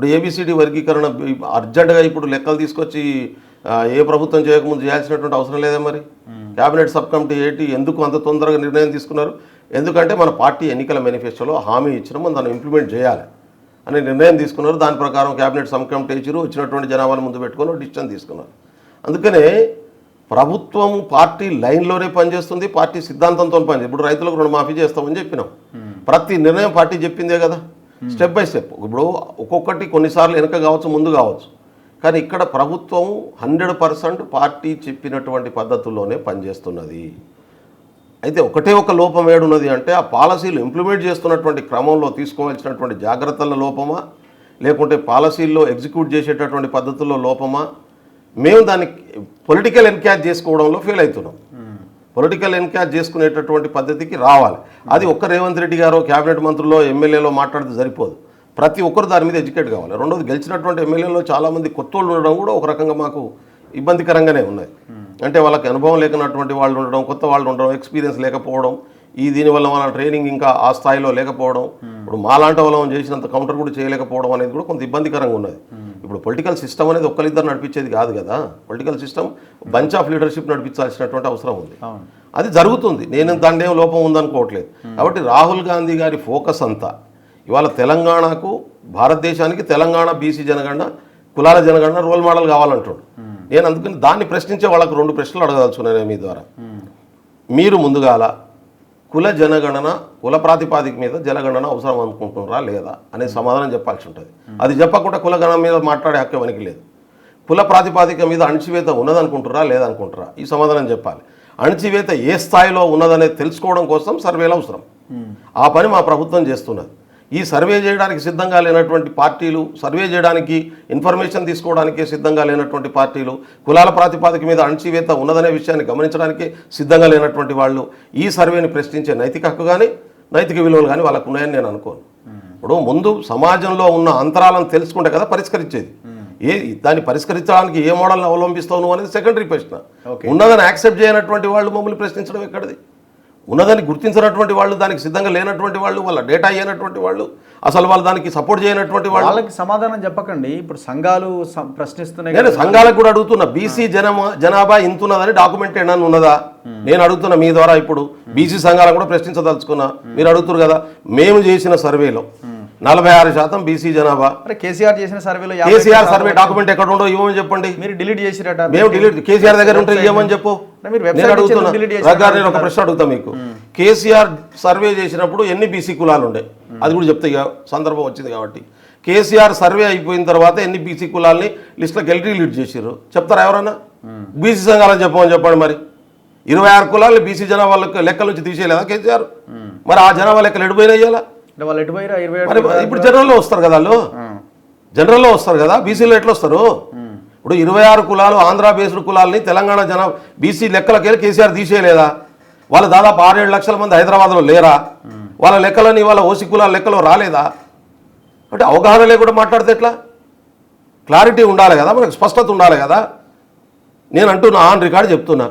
ఇప్పుడు ఏబిసిడి వర్గీకరణ అర్జెంటుగా ఇప్పుడు లెక్కలు తీసుకొచ్చి ఏ ప్రభుత్వం చేయకముందు చేయాల్సినటువంటి అవసరం లేదా మరి? క్యాబినెట్ సబ్ కమిటీ ఏంటి, ఎందుకు అంత తొందరగా నిర్ణయం తీసుకున్నారు? ఎందుకంటే మన పార్టీ ఎన్నికల మేనిఫెస్టోలో హామీ ఇచ్చిన మనం దాన్ని ఇంప్లిమెంట్ చేయాలి అనే నిర్ణయం తీసుకున్నారు. దాని ప్రకారం క్యాబినెట్ సబ్ కమిటీ ఇచ్చారు, వచ్చినటువంటి జనాభాను ముందు పెట్టుకుని డిసిషన్ తీసుకున్నారు. అందుకనే ప్రభుత్వం పార్టీ లైన్లోనే పనిచేస్తుంది, పార్టీ సిద్ధాంతంతో పనిచేస్తుంది. ఇప్పుడు రైతులకు రుణమాఫీ చేస్తామని చెప్పినాం, ప్రతి నిర్ణయం పార్టీ చెప్పిందే కదా, స్టెప్ బై స్టెప్. ఇప్పుడు ఒక్కొక్కటి కొన్నిసార్లు వెనక కావచ్చు, ముందు కావచ్చు, కానీ ఇక్కడ ప్రభుత్వం 100% పార్టీ చెప్పినటువంటి పద్ధతుల్లోనే పనిచేస్తున్నది. అయితే ఒకటే ఒక లోపం ఏడున్నది అంటే ఆ పాలసీలు ఇంప్లిమెంట్ చేస్తున్నటువంటి క్రమంలో తీసుకోవాల్సినటువంటి జాగ్రత్తల లోపమా, లేకుంటే పాలసీల్లో ఎగ్జిక్యూట్ చేసేటటువంటి పద్ధతుల్లో లోపమా? మేము దాన్ని పొలిటికల్ ఎన్క్యాచ్ చేసుకోవడంలో ఫెయిల్ అవుతున్నాం. పొలిటికల్ ఎన్క్యాచ్ చేసుకునేటటువంటి పద్ధతికి రావాలి. అది ఒక్క రేవంత్ రెడ్డి గారు క్యాబినెట్ మంత్రుల్లో ఎమ్మెల్యేలో మాట్లాడితే సరిపోదు, ప్రతి ఒక్కరు దాని మీద ఎడ్యుకేట్ కావాలి. రెండోది, గెలిచినటువంటి ఎమ్మెల్యేలో చాలామంది కొత్త వాళ్ళు ఉండడం కూడా ఒక రకంగా మాకు ఇబ్బందికరంగానే ఉన్నాయి. అంటే వాళ్ళకి అనుభవం లేకున్నటువంటి వాళ్ళు ఉండడం, కొత్త వాళ్ళు ఉండడం, ఎక్స్పీరియన్స్ లేకపోవడం, దీనివల్ల మన ట్రైనింగ్ ఇంకా ఆ స్థాయిలో లేకపోవడం, ఇప్పుడు మాలాంటి వాళ్ళం చేసినంత కౌంటర్ కూడా చేయలేకపోవడం అనేది కూడా కొంత ఇబ్బందికరంగా ఉన్నది. ఇప్పుడు పొలిటికల్ సిస్టమ్ అనేది ఒక్కరిద్దరు నడిపించేది కాదు కదా, political system bunch of leadership నడిపించాల్సినటువంటి అవసరం ఉంది. అది జరుగుతుంది, నేను దాని ఏం లోపం ఉందనుకోవట్లేదు. కాబట్టి రాహుల్ గాంధీ గారి ఫోకస్ అంతా ఇవాళ తెలంగాణకు, భారతదేశానికి తెలంగాణ బీసీ జనగణన, కులాల జనగణన రోల్ మోడల్ కావాలంటాడు. నేను అందుకని దాన్ని ప్రశ్నించే వాళ్ళకు 2 ప్రశ్నలు అడగదలుచుకున్నాను మీ ద్వారా. మీరు ముందుగాల కుల జనగణన, కుల ప్రాతిపాదిక మీద జనగణన అవసరం అనుకుంటున్నారా లేదా అనే సమాధానం చెప్పాల్సి ఉంటుంది. అది చెప్పకుండా కులగణన మీద మాట్లాడే హక్కు ఎవరికి లేదు. కుల ప్రాతిపాదిక మీద అణచివేత ఉన్నదనుకుంటున్నారా లేదనుకుంటారా, ఈ సమాధానం చెప్పాలి. అణచివేత ఏ స్థాయిలో ఉన్నదనేది తెలుసుకోవడం కోసం సర్వేలు అవసరం. ఆ పని మా ప్రభుత్వం చేస్తున్నది. ఈ సర్వే చేయడానికి సిద్ధంగా లేనటువంటి పార్టీలు, సర్వే చేయడానికి ఇన్ఫర్మేషన్ తీసుకోవడానికి సిద్ధంగా లేనటువంటి పార్టీలు, కులాల ప్రాతిపాదిక మీద అణచివేత ఉన్నదనే విషయాన్ని గమనించడానికి సిద్ధంగా లేనటువంటి వాళ్ళు ఈ సర్వేని ప్రశ్నించే నైతిక హక్కు కానీ నైతిక విలువలు కానీ వాళ్ళకు ఉన్నాయని నేను అనుకోను. ఇప్పుడు ముందు సమాజంలో ఉన్న అంతరాలను తెలుసుకుంటే కదా పరిష్కరించేది. దాన్ని పరిష్కరించడానికి ఏ మోడల్ని అవలంబిస్తావు నువ్వు అనేది సెకండరీ ప్రశ్న. ఉన్నదని యాక్సెప్ట్ చేయనటువంటి వాళ్ళు మమ్మల్ని ప్రశ్నించడం ఎక్కడిది? ఉన్నదని గుర్తించినటువంటి వాళ్ళు, దానికి సిద్ధంగా లేనటువంటి వాళ్ళు, వాళ్ళ డేటా అయినటువంటి వాళ్ళు, అసలు వాళ్ళు దానికి సపోర్ట్ చేయనటువంటి వాళ్ళకి సమాధానం చెప్పకండి. ఇప్పుడు సంఘాలు ప్రశ్నిస్తున్నాయి, నేను సంఘాలకు కూడా అడుగుతున్నా, బీసీ జనాభా ఇంతున్నదని డాక్యుమెంట్ ఏమన్నా ఉన్నదా నేను అడుగుతున్నా మీ ద్వారా. ఇప్పుడు బీసీ సంఘాలకు కూడా ప్రశ్నించదలుచుకున్నా, మీరు అడుగుతున్నారు కదా. మేము చేసిన సర్వేలో 46% బీసీ జనాభా. కేసీఆర్ చేసిన సర్వేలో కేసీఆర్ సర్వే డాక్యుమెంట్ ఎక్కడ ఉండో ఇవ్వమని చెప్పండి. మీరు డిలీట్ చేసిరట. మేము డిలీట్, కేసీఆర్ దగ్గర ఉంటే ఇవ్వమని చెప్పు. నేను అడుగుతున్నా, నేను ఒక ప్రశ్న అడుగుతా మీకు. కేసీఆర్ సర్వే చేసినప్పుడు ఎన్ని బీసీ కులాలు ఉండే అది కూడా చెప్తే సందర్భం వచ్చింది కాబట్టి. కేసీఆర్ సర్వే అయిపోయిన తర్వాత ఎన్ని బీసీ కులాలని లిస్టులోకి వెళ్ళి డిలీట్ చేసారు చెప్తారా ఎవరన్నా? బీసీ సంఘాలని చెప్పమని చెప్పండి. మరి 26 కులాలు బీసీ జనాభా లెక్కల నుంచి తీసేయలేదా కేసీఆర్? మరి ఆ జనాభా లెక్కలు ఎడిపోయినా ఇవ్వాలా? ఇప్పుడు జనరల్లో వస్తారు కదా, వాళ్ళు జనరల్లో వస్తారు కదా, బీసీలో ఎట్లా వస్తారు? ఇప్పుడు 26 కులాలు ఆంధ్ర బేస్డ్ కులాలని తెలంగాణ జనాభా బీసీ లెక్కలకి వెళ్ళి కేసీఆర్ తీసేయలేదా? వాళ్ళు దాదాపు 6-7 లక్షల మంది హైదరాబాద్లో లేరా? వాళ్ళ లెక్కలని వాళ్ళ ఓసీ కులాల లెక్కలో రాలేదా? అంటే అవగాహన లేకుండా మాట్లాడితే ఎట్లా? క్లారిటీ ఉండాలి కదా, మనకు స్పష్టత ఉండాలి కదా. నేను అంటున్నా, ఆన్ రికార్డు చెప్తున్నా,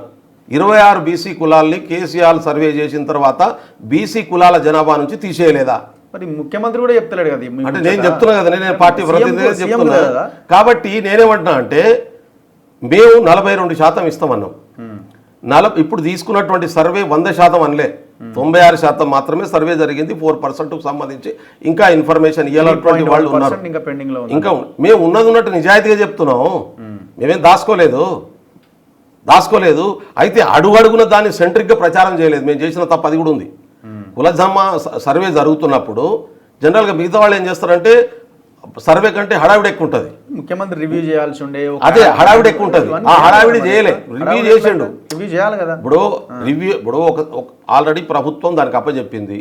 26 బీసీ కులాల్ని కేసీఆర్ సర్వే చేసిన తర్వాత బీసీ కులాల జనాభా నుంచి తీసేయలేదా? మరి ముఖ్యమంత్రి కూడా చెప్తలేడు కదా. అంటే నేను చెప్తున్నా కదా, నేను పార్టీ ప్రతినిధిగా చెప్తున్నా. కాబట్టి నేనేమంటున్నా అంటే మేము 42% ఇస్తామన్నాం. ఇప్పుడు తీసుకున్నటువంటి సర్వే 100% అనలే, 96% మాత్రమే సర్వే జరిగింది. 4%కు సంబంధించి ఇంకా ఇన్ఫర్మేషన్ ఇవ్వాలన్నటువంటి వాళ్ళు ఉన్నారు. ఇంకా మేము ఉన్నట్టు నిజాయితీగా చెప్తున్నాం, మేమేం దాచుకోలేదు. అయితే అడుగడుగున దాన్ని సెంట్రిక్గా ప్రచారం చేయలేదు. మేము చేసిన తప్పు అది కూడా ఉంది. కులజమ్మ సర్వే జరుగుతున్నప్పుడు జనరల్గా మిగతా వాళ్ళు ఏం చేస్తారంటే సర్వే కంటే హడావిడి ఎక్కువ ఉంటుంది. ముఖ్యమంత్రి రివ్యూ చేయాల్సి ఉండే, అదే హడావిడి ఎక్కువ ఉంటుంది. ఆ హడావిడి చేయలే, రివ్యూ చేసిండు. రివ్యూ చేయాలి కదా. ఇప్పుడు ఆల్రెడీ ప్రభుత్వం దానికి అప్పచెప్పింది.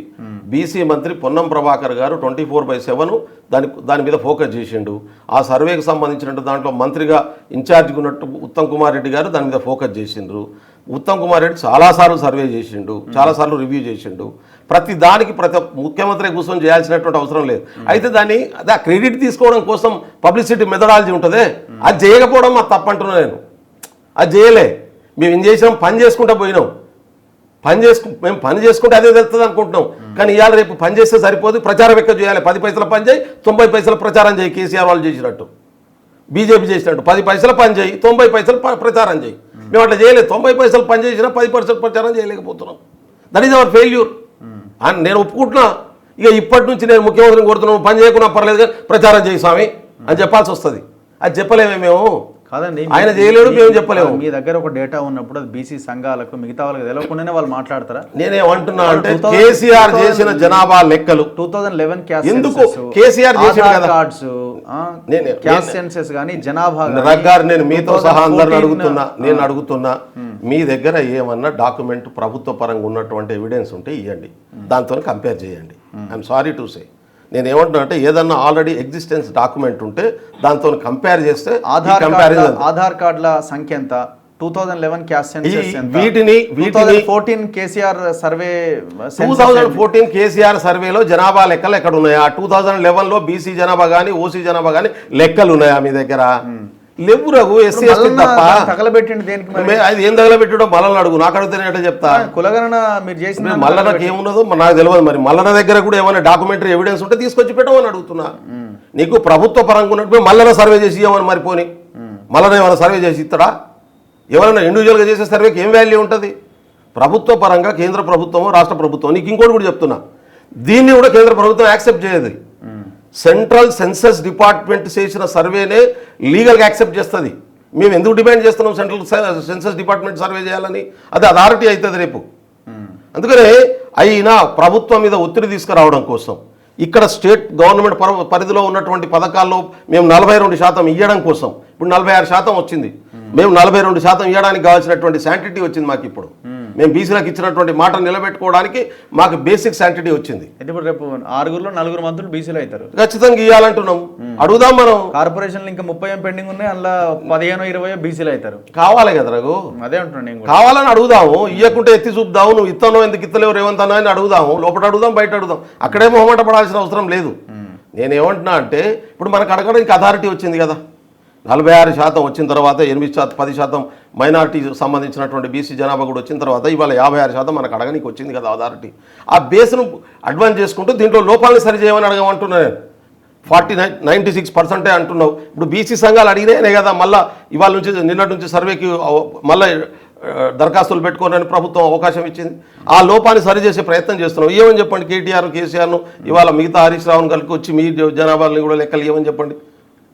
బీసీ మంత్రి పొన్నం ప్రభాకర్ గారు 24/7 దాని మీద ఫోకస్ చేసిండు. ఆ సర్వేకి సంబంధించినట్టు దాంట్లో మంత్రిగా ఇన్ఛార్జ్గా ఉన్నట్టు ఉత్తమ్ కుమార్ రెడ్డి గారు దాని మీద ఫోకస్ చేసిండ్రు. ఉత్తమ్ కుమార్ రెడ్డి చాలాసార్లు సర్వే చేసిండు, చాలాసార్లు రివ్యూ చేసిండు. ప్రతి ముఖ్యమంత్రి కూర్చొని చేయాల్సినటువంటి అవసరం లేదు. అయితే అదే క్రెడిట్ తీసుకోవడం కోసం పబ్లిసిటీ మెథడాలజీ ఉంటుంది, అది చేయకపోవడం మా తప్పంటున్నా నేను. అది చేయలే, మేము ఏం చేసినాం, పని చేసుకుంటూ పోయినాం. మేము పని చేసుకుంటే అదే తెలుస్తుంది అనుకుంటున్నాం. కానీ ఇవాళ రేపు పని చేస్తే సరిపోదు, ప్రచారం ఎక్కువ చేయాలి. 10 పైసల పని చేయి, 90 పైసల ప్రచారం చేయి. కేసీఆర్ వాళ్ళు చేసినట్టు, బీజేపీ చేసినట్టు 10 పైసల పని చేయి, 90 పైసలు ప్రచారం చేయి. మేము అట్లా చేయలేదు. 90 పైసలు పని చేసినా 10% ప్రచారం చేయలేకపోతున్నాం. దట్ ఈజ్ అవర్ ఫెయిల్యూర్ అని నేను ఒప్పుకుంటున్నా. ఇక ఇప్పటి నుంచి నేను ముఖ్యమంత్రిని కోరుతున్నాను, పని చేయకున్నా పర్లేదు కానీ ప్రచారం చేయి స్వామి అని చెప్పాల్సి వస్తుంది. అది చెప్పలేమే మేము. కాదండి, ఆయన చేయలేడు, మేము చెప్పలేము. మీ దగ్గర ఒక డేటా ఉన్నప్పుడు అది బీసీ సంఘాలకు మిగతా వాళ్ళకి తెలియకుండానే వాళ్ళు మాట్లాడతారా? నేనేమంటున్నా అంటే కేసీఆర్ చేసిన జనాభా లెక్కలు 2011 ఎందుకు కేసీఆర్ చేసిన కార్డ్స్, క్యాస్ట్ సెన్సెస్ గానీ జనాభా రగ్గారు నేను మీతో సహా అందరిని అడుగుతున్నా మీ దగ్గర ఏమన్నా డాక్యుమెంట్ ప్రభుత్వ పరంగా ఉన్నటువంటి ఎవిడెన్స్ ఉంటే ఇవ్వండి, దాంతో కంపేర్ చేయండి. I'm sorry to say. నేను ఏమంటున్నా అంటే ఏదన్నా ఆల్రెడీ ఎగ్జిస్టెన్స్ డాక్యుమెంట్ ఉంటే దాంతో కంపేర్ చేస్తే ఆధార్ కార్డుల సంఖ్య ఎంత, 2011 క్యాస్ట్ సెన్సస్ ఎంత, వీటిని 2014 కేసీఆర్ సర్వే 2014 కేసీఆర్ సర్వేలో జనాభా లెక్కలు ఎక్కడ ఉన్నాయా? 2011లో బీసీ జనాభా కానీ ఓసీ జనాభా కానీ లెక్కలు ఉన్నాయా మీ దగ్గర? లేవు రఘు. ఎస్సీ ఎస్టీ తప్ప తగలబెట్టింది దేనికి? అది ఏం తగలబెట్టడం మళ్ళీ అడుగు, నాకు అడిగితే చెప్తా. కులగణన మీరు చేసిన మల్లనకి ఏమున్నదో నాకు తెలియదు. మరి మల్లన దగ్గర కూడా ఏమైనా డాక్యుమెంటరీ ఎవిడెన్స్ ఉంటే తీసుకొచ్చి పెట్టమని అడుగుతున్నా. నీకు ప్రభుత్వ పరంగా ఉన్నట్టు మల్లన సర్వే చేసి ఇవ్వమని మరి పోని. మల్లన ఏమైనా సర్వే చేసి ఇస్తాడా? ఎవరైనా ఇండివిజువల్గా చేసే సర్వేకి ఏం వాల్యూ ఉంటుంది? ప్రభుత్వ పరంగా కేంద్ర ప్రభుత్వము రాష్ట్ర ప్రభుత్వం. నీకు ఇంకోటి కూడా చెప్తున్నా, దీన్ని కూడా కేంద్ర ప్రభుత్వం యాక్సెప్ట్ చేయదు. సెంట్రల్ సెన్సస్ డిపార్ట్మెంట్ చేసిన సర్వేనే లీగల్గా యాక్సెప్ట్ చేస్తుంది. మేము ఎందుకు డిమాండ్ చేస్తున్నాం సెంట్రల్ సెన్సస్ డిపార్ట్మెంట్ సర్వే చేయాలని? అది అథారిటీ అవుతుంది రేపు. అందుకనే అయినా ప్రభుత్వం మీద ఒత్తిడి తీసుకురావడం కోసం ఇక్కడ స్టేట్ గవర్నమెంట్ పరిధిలో ఉన్నటువంటి పథకాల్లో మేము 42% ఇవ్వడం కోసం ఇప్పుడు 46% వచ్చింది. మేము 42% ఇవ్వడానికి కావాల్సినటువంటి శాంటిటీ వచ్చింది మాకు. ఇప్పుడు మేము బీసీలకు ఇచ్చినటువంటి మాట నిలబెట్టుకోవడానికి మాకు బేసిక్ శాంటిటీ వచ్చింది. ఇప్పుడు రేపు 6గురిలో 4 మంత్రులు బీసీలు అవుతారు. ఖచ్చితంగా ఇవ్వాలంటున్నాం. అడుగుదాం మనం. కార్పొరేషన్లు ఇంకా 30 పెండింగ్ ఉన్నాయి, అందులో 15-20 బీసీలు అవుతారు. కావాలి కదా రఘు, అదే అంటున్నాను నేను. కావాలని అడుగుదాము. ఇవ్వకుంటే ఎత్తి చూపుదాము. నువ్వు ఇస్తానో ఎందుకు ఇస్తలేవు రేవంత్ అన్న అని అడుగుదాము. లోపల అడుగుదాం, బయట అడుగుదాం. అక్కడే మొహమాట పడాల్సిన అవసరం లేదు. నేనేమంటున్నా అంటే ఇప్పుడు మనకు అడగడానికి అథారిటీ వచ్చింది కదా. 46% వచ్చిన తర్వాత 8%-10% మైనారిటీ సంబంధించినటువంటి బీసీ జనాభా కూడా వచ్చిన తర్వాత ఇవాళ 56% మనకు అడగనికి వచ్చింది కదా అథారిటీ. ఆ బేస్ను అడ్వాన్స్ చేసుకుంటూ దీంట్లో లోపాలను సరిచేయమని అడగమంటున్నా నేను. 96% అంటున్నావు. ఇప్పుడు బీసీ సంఘాలు అడిగినాయనే కదా మళ్ళీ ఇవాళ నుంచి నిన్నటి నుంచి సర్వేకి మళ్ళీ దరఖాస్తులు పెట్టుకోనని ప్రభుత్వం అవకాశం ఇచ్చింది. ఆ లోపాన్ని సరిచేసే ప్రయత్నం చేస్తున్నాం. ఏమని చెప్పండి కేటీఆర్ కేసీఆర్ను ఇవాళ మిగతా హరీష్ రావును కలిసి వచ్చి మీ జనాభాని కూడా లెక్కలు ఏమని చెప్పండి.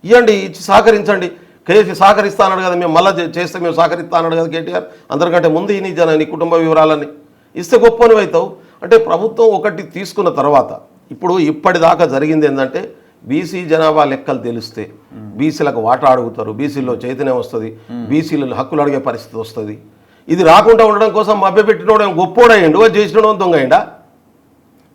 ఇవ్వండి, ఇచ్చి సహకరించండి. కేసీ సహకరిస్తా అన్నాడు కదా, మేము మళ్ళీ చేస్తే మేము సహకరిస్తా అన్నాడు కదా కేటీఆర్. అందరికంటే ముందు ఈ నీ కుటుంబ వివరాలన్నీ ఇస్తే గొప్పని అవుతావు. అంటే ప్రభుత్వం ఒకటి తీసుకున్న తర్వాత ఇప్పుడు ఇప్పటిదాకా జరిగింది ఏంటంటే బీసీ జనాభా లెక్కలు తెలిస్తే బీసీలకు వాటా అడుగుతారు, బీసీలో చైతన్యం వస్తుంది, బీసీలు హక్కులు అడిగే పరిస్థితి వస్తుంది. ఇది రాకుండా ఉండడం కోసం మభ్యపెట్టినోడు గొప్పోడయ్యండు, చేసినోడు దొంగ అయిందా?